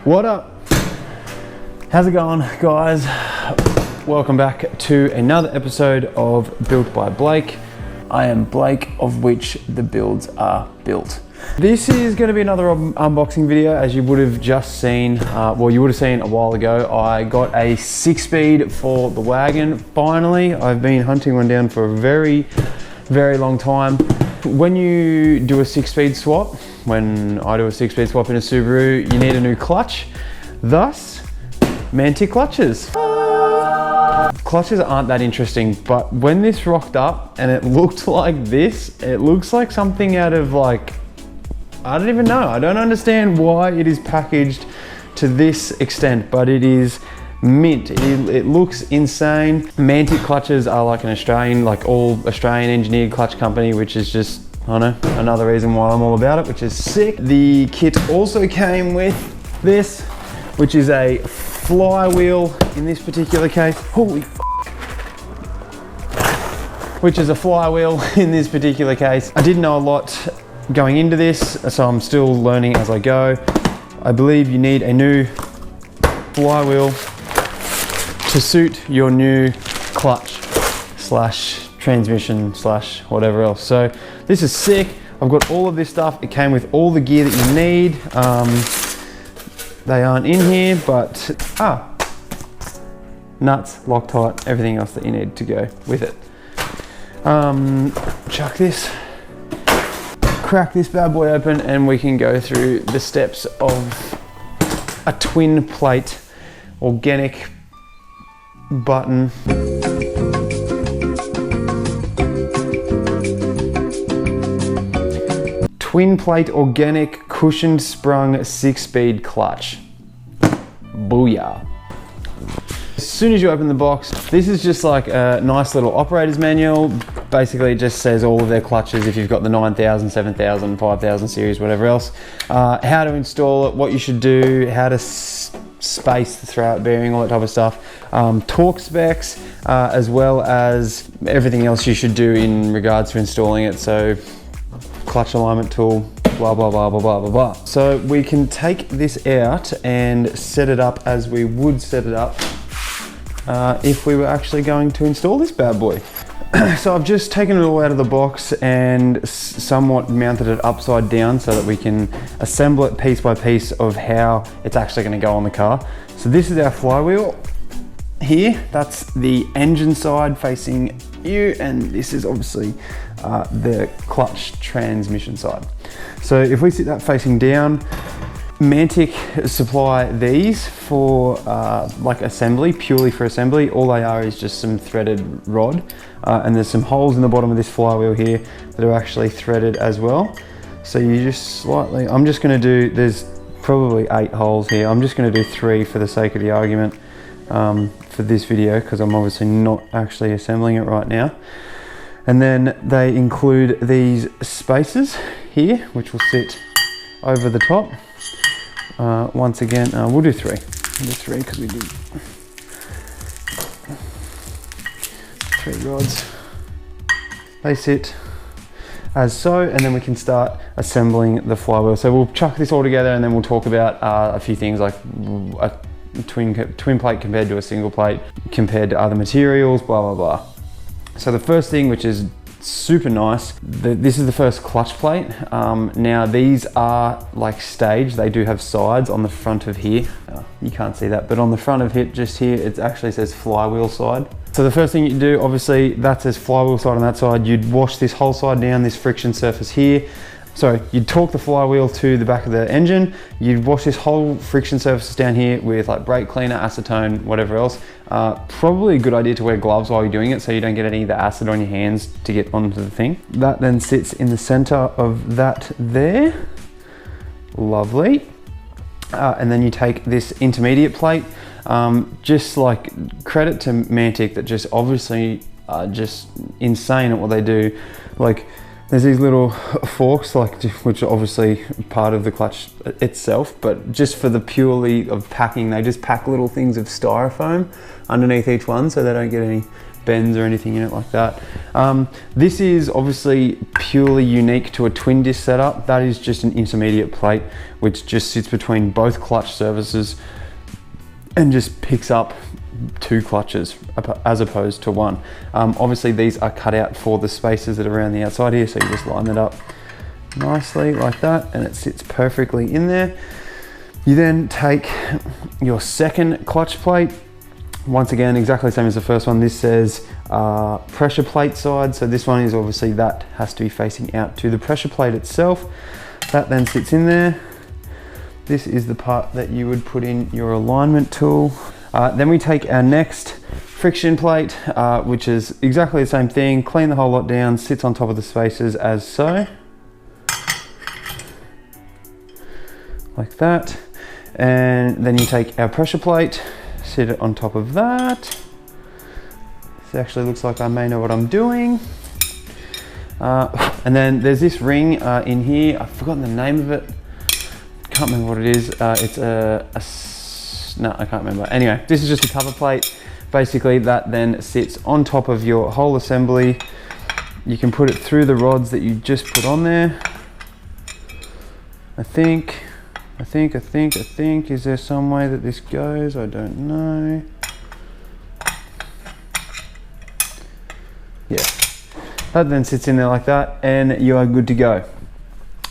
What up? How's it going, guys? Welcome back to another episode of Built by Blake. I am Blake, of which the builds are built. This is going to be another unboxing video, as you would have just seen, well, you would have seen a while ago. I got a 6-speed for the wagon. Finally, I've been hunting one down for a very, very long time. When you do a 6-speed swap, when I do a 6-speed swap in a Subaru, you need a new clutch. Thus, Mantic clutches. Clutches aren't that interesting, but when this rocked up and it looked like this, it looks like something out of like, I don't even know. I don't understand why it is packaged to this extent, but it is mint. It looks insane. Mantic clutches are like an Australian, like all Australian engineered clutch company, which is just, I don't know, another reason why I'm all about it, which is sick. The kit also came with this, which is a Flywheel in this particular case. Holy f***. Which is a Flywheel in this particular case. I didn't know a lot going into this, so I'm still learning as I go. I believe you need a new Flywheel to suit your new clutch slash transmission slash whatever else. So this is sick. I've got all of this stuff. It came with all the gear that you need. They aren't in here, but nuts, Loctite, everything else that you need to go with it. Chuck this, crack this bad boy open, and we can go through the steps of a twin plate organic button. Twin plate organic cushioned sprung 6-speed clutch. Booyah. As soon as you open the box, this is just like a nice little operator's manual. Basically, it just says all of their clutches if you've got the 9000, 7000, 5000 series, whatever else. How to install it, what you should do, how to space the throwout bearing, all that type of stuff. Torque specs, as well as everything else you should do in regards to installing it. So, clutch alignment tool, blah, blah, blah, blah, blah, blah, blah. So we can take this out and set it up as we would set it up if we were actually going to install this bad boy. So I've just taken it all out of the box and somewhat mounted it upside down so that we can assemble it piece by piece of how it's actually going to go on the car. So this is our Flywheel here. That's the engine side facing you, and this is obviously the clutch transmission side. So if we sit that facing down, Mantic supply these for like assembly, purely for assembly. All they are is just some threaded rod, and there's some holes in the bottom of this flywheel here that are actually threaded as well. So you just slightly, I'm just going to do, there's probably 8 holes here. I'm just going to do 3 for the sake of the argument for this video, because I'm obviously not actually assembling it right now. And then they include these spacers here, which will sit over the top. Once again, we'll do 3. We'll do 3 because we did 3 rods. They sit as so, and then we can start assembling the flywheel. So we'll chuck this all together, and then we'll talk about a few things like a twin plate compared to a single plate, compared to other materials, blah, blah, blah. So the first thing, which is super nice, this is the first clutch plate. Now these are like staged. They do have sides on the front of here. You can't see that, but on the front of it, just here, it actually says flywheel side. So the first thing you do, obviously, that says flywheel side on that side. You'd wash this whole side down, this friction surface here. So you'd torque the flywheel to the back of the engine. You'd wash this whole friction surface down here with like brake cleaner, acetone, whatever else. Probably a good idea to wear gloves while you're doing it so you don't get any of the acid on your hands to get onto the thing. That then sits in the center of that there. Lovely. And then you take this intermediate plate. Just like credit to Mantic, that just obviously are just insane at what they do. Like, there's these little forks, like, which are obviously part of the clutch itself, but just for the purely of packing, they just pack little things of styrofoam underneath each one so they don't get any bends or anything in it like that. This is obviously purely unique to a twin disc setup. That is just an intermediate plate which just sits between both clutch surfaces and just picks up 2 clutches as opposed to 1. Obviously these are cut out for the spaces that are around the outside here, so you just line that up nicely like that and it sits perfectly in there. You then take your second clutch plate. Once again, exactly the same as the first one. This says pressure plate side, so this one is obviously, that has to be facing out to the pressure plate itself. That then sits in there. This is the part that you would put in your alignment tool. Then we take our next friction plate, which is exactly the same thing. Clean the whole lot down, sits on top of the spacers as so. Like that. And then you take our pressure plate, sit it on top of that. This actually looks like I may know what I'm doing. And then there's this ring in here. I've forgotten the name of it. Can't remember what it is. It's no, I can't remember. Anyway, this is just a cover plate. Basically, that then sits on top of your whole assembly. You can put it through the rods that you just put on there. I think. Is there some way that this goes? I don't know. Yeah. That then sits in there like that, and you are good to go.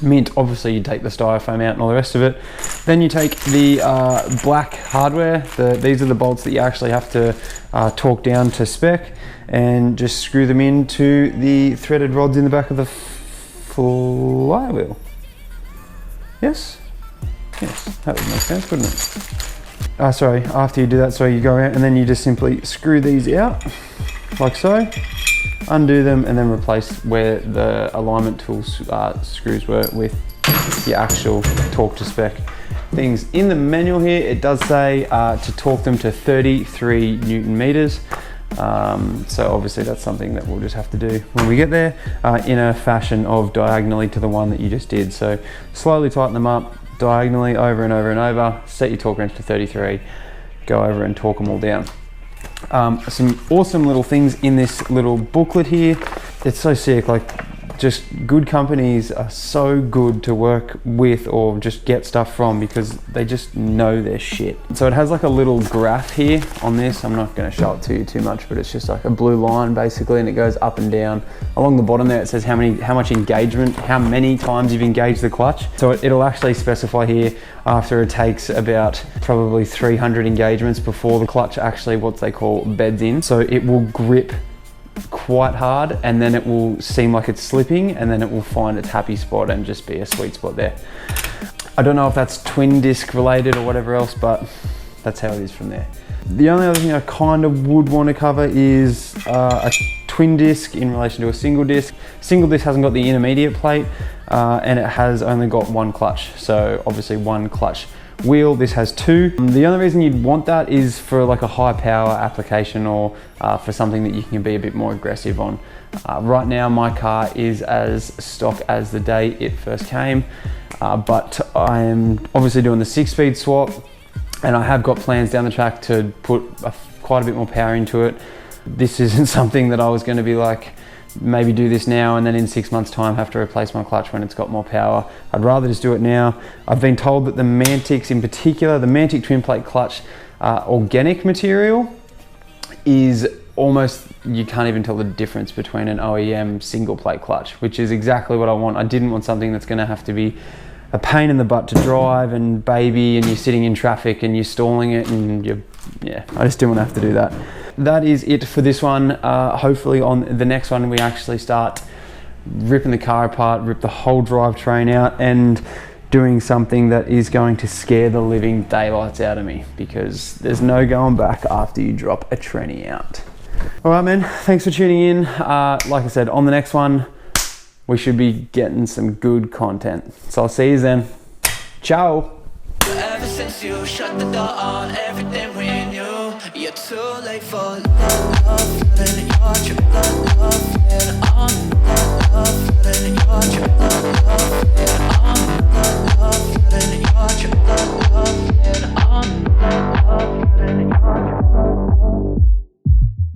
Mint, obviously you take the styrofoam out and all the rest of it. Then you take the black hardware. These are the bolts that you actually have to torque down to spec and just screw them into the threaded rods in the back of the flywheel. Yes? Yes, that would make sense, wouldn't it? Sorry, after you do that, so you go out and then you just simply screw these out, like so. Undo them and then replace where the alignment tools screws were with the actual torque to spec things. In the manual here, it does say to torque them to 33 Newton meters. So obviously that's something that we'll just have to do when we get there in a fashion of diagonally to the one that you just did. So slowly tighten them up diagonally over and over and over, set your torque wrench to 33, go over and torque them all down. Some awesome little things in this little booklet here. It's so sick, like, just good companies are so good to work with or just get stuff from because they just know their shit. So it has like a little graph here on this. I'm not going to show it to you too much, but it's just like a blue line basically, and it goes up and down. Along the bottom there it says how much engagement, how many times you've engaged the clutch. So it'll actually specify here after it takes about probably 300 engagements before the clutch actually, what they call, beds in. So it will grip quite hard, and then it will seem like it's slipping, and then it will find its happy spot and just be a sweet spot there. I don't know if that's twin disc related or whatever else, but that's how it is from there. The only other thing I kind of would want to cover is a twin disc in relation to a single disc. Single disc hasn't got the intermediate plate, and it has only got one clutch. So obviously one clutch wheel, this has two. The only reason you'd want that is for like a high power application, or for something that you can be a bit more aggressive on. Right now my car is as stock as the day it first came, but I am obviously doing the 6-speed swap, and I have got plans down the track to put quite a bit more power into it. This isn't something that I was going to be like, maybe do this now and then in 6 months time have to replace my clutch when it's got more power. I'd rather just do it now. I've been told that the Mantics, in particular the Mantic twin plate clutch organic material, is almost, you can't even tell the difference between an OEM single plate clutch, which is exactly what I want. I didn't want something that's going to have to be a pain in the butt to drive and baby, and you're sitting in traffic and you're stalling it, and yeah, I just didn't want to have to do that. That is it for this one. Hopefully on the next one we actually start ripping the car apart, rip the whole drivetrain out, and doing something that is going to scare the living daylights out of me, because there's no going back after you drop a tranny out. All right, man, thanks for tuning in. Like I said, on the next one, we should be getting some good content. So I'll see you then. Ciao. Ever since you shut the door on everything we knew, you're too late for love, love, love, love, love, love, love,